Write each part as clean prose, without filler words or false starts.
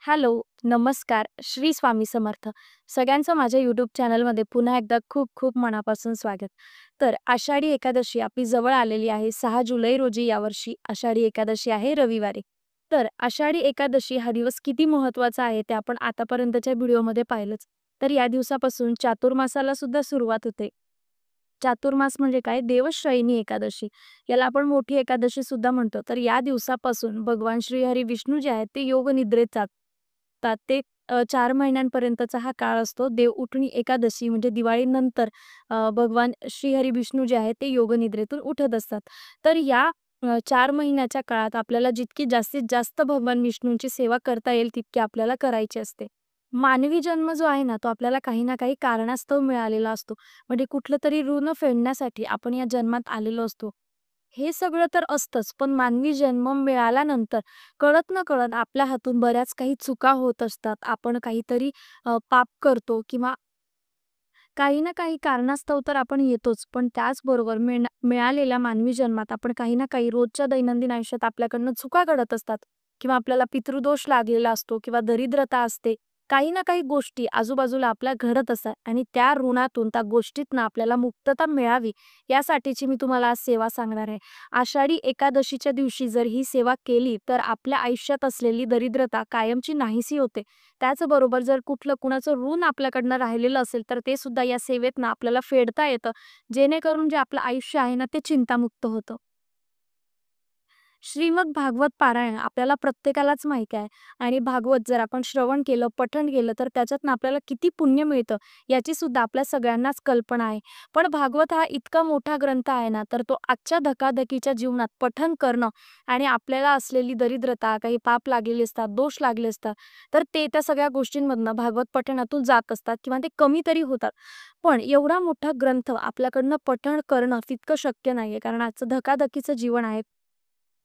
Hello, नमस्कार. श्री स्वामी समर्थ. सगळ्यांचं माझ्या यूट्यूब चॅनलमध्ये पुन्हा एकदा खूप खूप मनापासून स्वागत. तर आषाढी एकादशी आपली जवळ आलेली आहे. 6 जुलै रोजी यावर्षी आषाढी एकादशी आहे रविवारी. तर आषाढी एकादशी हा दिवस किती महत्त्वाचा आहे ते आपण आतापर्यंतच्या व्हिडिओमध्ये पाहिलंच. तर या दिवसापासून चातुर्मासाला सुद्धा सुरुवात होते. चातुर्मास म्हणजे काय? देवश्रयणी एकादशी. याला आपण मोठी एकादशी सुद्धा म्हणतो. तर या दिवसापासून भगवान श्रीहरी विष्णू जे आहेत ते योग निद्रेत जातात. ते 4 महिन्यांपर्यंतचा हा काळ असतो. देव उठणी एकादशी म्हणजे दिवाळीनंतर भगवान श्रीहरी विष्णू जे आहेत ते योग निद्रेतून उठत असतात. तर या 4 महिन्याच्या काळात आपल्याला जितकी जास्तीत जास्त भगवान विष्णूंची सेवा करता येईल तितकी आपल्याला करायची असते. मानवी जन्म जो आहे ना, तो आपल्याला काही ना काही कारणास्तव मिळालेला असतो. म्हणजे कुठलं तरी ऋण फेडण्यासाठी आपण या जन्मात आलेलो असतो. हे सगळं तर असतंच, पण मानवी जन्म मिळाल्यानंतर कळत-नकळत आपल्या हातून बऱ्याच काही चुका होत असतात. आपण काहीतरी पाप करतो किंवा काही ना काही कारणास्तव तर आपण येतोच. पण त्याचबरोबर मिळालेल्या मानवी जन्मात आपण काही ना काही रोजच्या दैनंदिन आयुष्यात आपल्याकडनं चुका घडत असतात किंवा आपल्याला पितृदोष लागलेला असतो किंवा दरिद्रता असते. काही ना काही गोष्टी आजूबाजूला आपल्या घडत असतात आणि त्या ऋणातून, त्या गोष्टीतनं आपल्याला मुक्तता मिळावी यासाठीची मी तुम्हाला आज सेवा सांगणार आहे. आषाढी एकादशीच्या दिवशी जर ही सेवा केली, तर आपल्या आयुष्यात असलेली दरिद्रता कायमची नाहीशी होते. त्याचबरोबर जर कुठलं कुणाचं ऋण आपल्याकडनं राहिलेलं असेल, तर ते सुद्धा या सेवेतनं आपल्याला फेडता येतं. जेणेकरून जे आपलं आयुष्य आहे ना, ते चिंतामुक्त होतं. श्रीमद भागवत पारायण आपल्याला प्रत्येकालाच माहिती आहे आणि भागवत जर आपण श्रवण केलं, पठण केलं, तर त्याच्यातनं आपल्याला किती पुण्य मिळतं, याची सुद्धा आपल्या सगळ्यांनाच कल्पना आहे. पण भागवत हा इतका मोठा ग्रंथ आहे ना, तर तो आजच्या धकाधकीच्या जीवनात पठण करणं आणि आपल्याला असलेली दरिद्रता, काही पाप लागलेले असतात, दोष लागले असतात, तर ते त्या सगळ्या गोष्टींमधनं भागवत पठणातून जात असतात किंवा ते कमी तरी होतात. पण एवढा मोठा ग्रंथ आपल्याकडनं पठण करणं तितकं शक्य नाहीये, कारण आजचं धकाधकीचं जीवन आहे.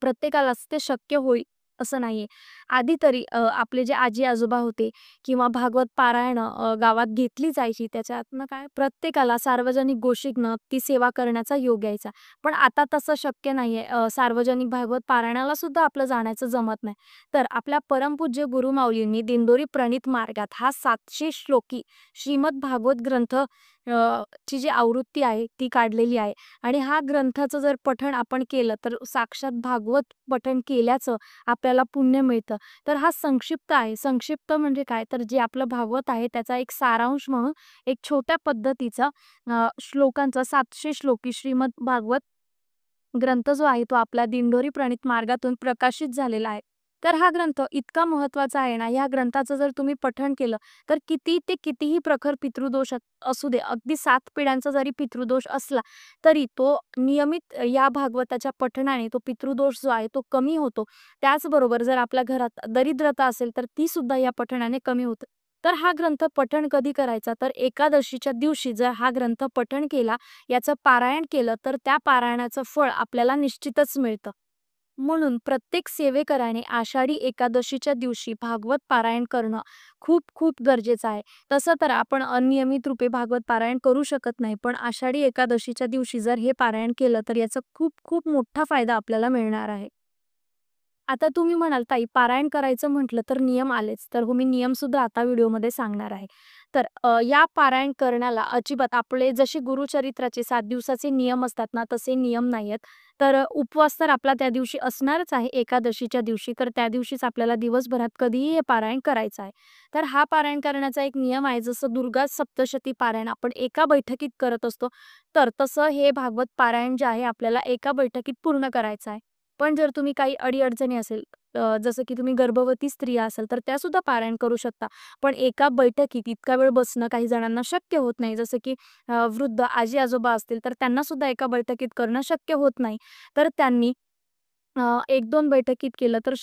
प्रत्येकालाच ते शक्य होईल असं नाहीये. आधी तरी आपले जे आजी-आजोबा होते किंवा भागवत पारायणं गावात घेतली जायची. त्याच्यातनं काय प्रत्येकाला सार्वजनिक गोष्टीतनं ती सेवा करण्याचा योग यायचा. पण आता तसं शक्य नाहीये. सार्वजनिक भागवत पारायणाला सुद्धा आपलं जाण्याचं जमत नाही. तर आपल्या परमपूज्य गुरुमाऊलींनी दिंडोरी प्रणीत मार्गात हा 700 श्लोकी श्रीमद भागवत ग्रंथ ची जी आवृत्ती आहे ती काढलेली आहे. आणि हा ग्रंथाचं जर पठण आपण केलं तर साक्षात भागवत पठण केल्याचं आपल्याला पुण्य मिळतं. तर हा संक्षिप्त आहे. संक्षिप्त म्हणजे काय? तर जे आपलं भागवत आहे त्याचा एक सारांश म्हणून एक छोट्या पद्धतीचा श्लोकांचा 700 श्लोकी श्रीमद भागवत ग्रंथ जो आहे तो आपला दिंडोरी प्रणीत मार्गातून प्रकाशित झालेला आहे. तर हा ग्रंथ इतका महत्त्वाचा आहे ना, या ग्रंथाचं जर तुम्ही पठण केलं, तर किती ते कितीही प्रखर पितृदोष असू दे, अगदी 7 पिढ्यांचा जरी पितृदोष असला, तरी तो नियमित या भागवताच्या पठणाने तो पितृदोष जो आहे तो कमी होतो. त्याचबरोबर जर आपल्या घरात दरिद्रता असेल, तर ती सुद्धा या पठणाने कमी होते. तर हा ग्रंथ पठण कधी करायचा? तर एकादशीच्या दिवशी जर हा ग्रंथ पठण केला, याचं पारायण केलं, तर त्या पारायणाचं फळ आपल्याला निश्चितच मिळतं. म्हणून प्रत्येक सेवेकराने आषाढी एकादशीच्या दिवशी भागवत पारायण करणं खूप खूप गरजेचं आहे. तसं तर आपण अनियमित रूपे भागवत पारायण करू शकत नाही. पण आषाढी एकादशीच्या दिवशी जर हे पारायण केलं, तर याचा खूप खूप मोठा फायदा आपल्याला मिळणार आहे. आता तुम्ही म्हणाल, "ताई पारायण करायचं म्हटलं तर नियम आलेच." तर हो, मी नियम सुद्धा आता व्हिडिओमध्ये सांगणार आहे. तर या पारायण करण्याला अजिबात आपले जसे गुरुचरित्राचे 7 दिवसाचे नियम असतात ना, तसे नियम नाहीयेत. तर उपवास तर आपला त्या दिवशी असणारच आहे एकादशीच्या दिवशी. तर त्या दिवशीच आपल्याला दिवसभरात कधीही हे पारायण करायचं आहे. तर हा पारायण करण्याचा एक नियम आहे. जसं दुर्गा सप्तशती पारायण आपण एका बैठकीत करत असतो, तर तसं हे भागवत पारायण जे आहे आपल्याला एका बैठकीत पूर्ण करायचं आहे. पण जर तुम्ही काही अडी-अडचणी असेल, जसं की तुम्ही गर्भवती स्त्रिया असाल, तर त्या सुद्धा पारायण करू शकता. पण एका बैठकीत इतका वेळ बसणं काही जणांना शक्य होत नाही. जसं की वृद्ध आजी-आजोबा असतील, तर त्यांना सुद्धा एका बैठकीत करणं शक्य होत नाही. तर त्यांनी 1-2 बैठकीत केलं तर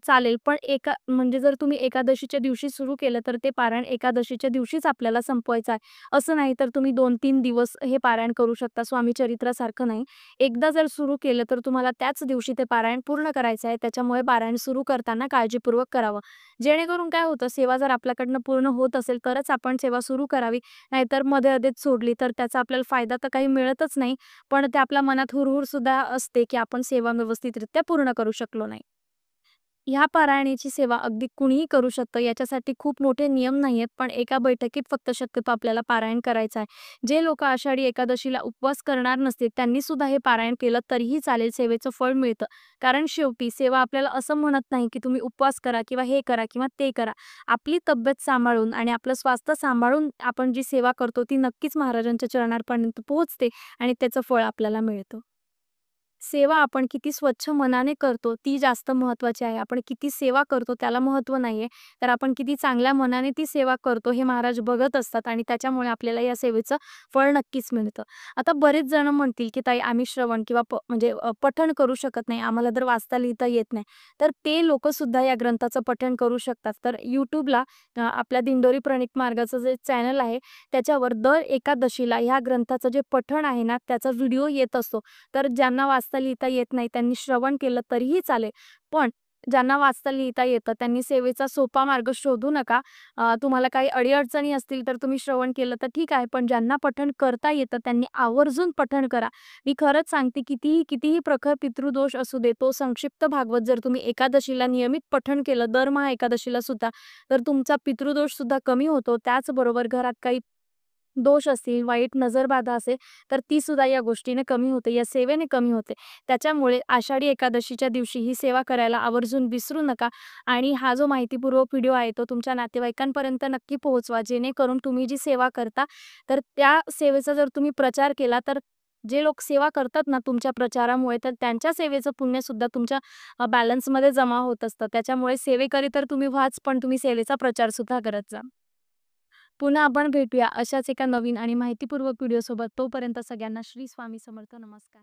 चालेल. पण एका म्हणजे जर तुम्ही एकादशीच्या दिवशी सुरू केलं, तर ते पारायण एकादशीच्या दिवशीच आपल्याला संपवायचं आहे. असं नाही तर तुम्ही 2-3 दिवस हे पारायण करू शकता. स्वामी चरित्रासारखं नाही. एकदा जर सुरू केलं, तर तुम्हाला त्याच दिवशी ते पारायण पूर्ण करायचं आहे. त्याच्यामुळे पारायण सुरू करताना काळजीपूर्वक करावं. जेणेकरून काय होतं, सेवा जर आपल्याकडनं पूर्ण होत असेल, तरच आपण सेवा सुरू करावी. नाहीतर मध्ये-अधेच सोडली, तर त्याचा आपल्याला फायदा तर काही मिळतच नाही. पण ते आपल्या मनात हुरहूर सुद्धा असते, की आपण सेवा व्यवस्थितरित्या पूर्ण करू शकलो नाही. ह्या पारायणाची सेवा अगदी कुणीही करू शकतं. याच्यासाठी खूप मोठे नियम नाहीयेत, पण एका बैठकीत फक्त शक्यतो आपल्याला पारायण करायचं आहे. जे लोकं आषाढी एकादशीला उपवास करणार नसतील, त्यांनी सुद्धा हे पारायण केलं तरीही चालेल, सेवेचं फळ मिळतं. कारण शेवटी सेवा आपल्याला असं म्हणत नाही, की तुम्ही उपवास करा किंवा हे करा किंवा ते करा. आपली तब्येत सांभाळून आणि आपलं स्वास्थ्य सांभाळून आपण जी सेवा करतो, ती नक्कीच महाराजांच्या चरणार्पणेपर्यंत पोहोचते आणि त्याचं फळ आपल्याला मिळतं. सेवा आपण किती स्वच्छ मनाने करतो ती जास्त महत्त्वाची आहे. आपण किती सेवा करतो त्याला महत्त्व नाहीये. तर आपण किती चांगल्या मनाने ती सेवा करतो हे महाराज बघत असतात आणि त्याच्यामुळे आपल्याला या सेवेचं फळ नक्कीच मिळतं. आता बरेच जण म्हणतील, की "ताई आम्ही श्रवण किंवा म्हणजे पठण करू शकत नाही. आम्हाला जर वाचता लिहिता येत नाही." तर ते लोकंसुद्धा या ग्रंथाचं पठण करू शकतात. तर YouTubeला आपल्या दिंडोरी प्रणित मार्गाचं जे चॅनल आहे त्याच्यावर दर एकादशीला ह्या ग्रंथाचं जे पठण आहे ना त्याचा व्हिडिओ येत असतो. तर ज्यांना वाचता लिहिता येत नाही त्यांनी श्रवण केलं तरीही चालेल. पण ज्यांना वाचता लिहिता येतं त्यांनी सेवेचा सोपा मार्ग शोधू नका. तुम्हाला काही अडी-अडचणी असतील तर तुम्ही श्रवण केलं तर ठीक आहे. पण ज्यांना पठण करता येतं त्यांनी आवर्जून पठण करा. मी खरंच सांगते कितीही प्रखर पितृदोष असू दे, तो संक्षिप्त भागवत जर तुम्ही एकादशीला नियमित पठण केलं, दरमहा एकादशीला सुद्धा, तर तुमचा पितृदोष सुद्धा कमी होतो. त्याचबरोबर घरात काही दोष असतील, वाईट नजरबाधा असेल, तर ती सुद्धा या गोष्टीने कमी होते, या सेवेने कमी होते. त्याच्यामुळे आषाढी एकादशीच्या दिवशी ही सेवा करायला आवर्जून विसरू नका आणि हा जो माहितीपूर्वक व्हिडिओ आहे, तो तुमच्या नातेवाईकांपर्यंत नक्की पोहोचवा. जेणेकरून तुम्ही जी सेवा करता, तर त्या सेवेचा जर तुम्ही प्रचार केला, तर जे लोक सेवा करतात ना तुमच्या प्रचारामुळे, तर त्यांच्या सेवेचं पुण्यसुद्धा तुमच्या बॅलन्समध्ये जमा होत असतं. त्याच्यामुळे सेवेकरी तर तुम्ही व्हाच, पण तुम्ही सेवेचा प्रचारसुद्धा करत जा. पुन्हा आपण भेटूया अशाच एका नवीन आणि माहितीपूर्वक व्हिडिओसोबत. तोपर्यंत सगळ्यांना श्री स्वामी समर्थ. नमस्कार.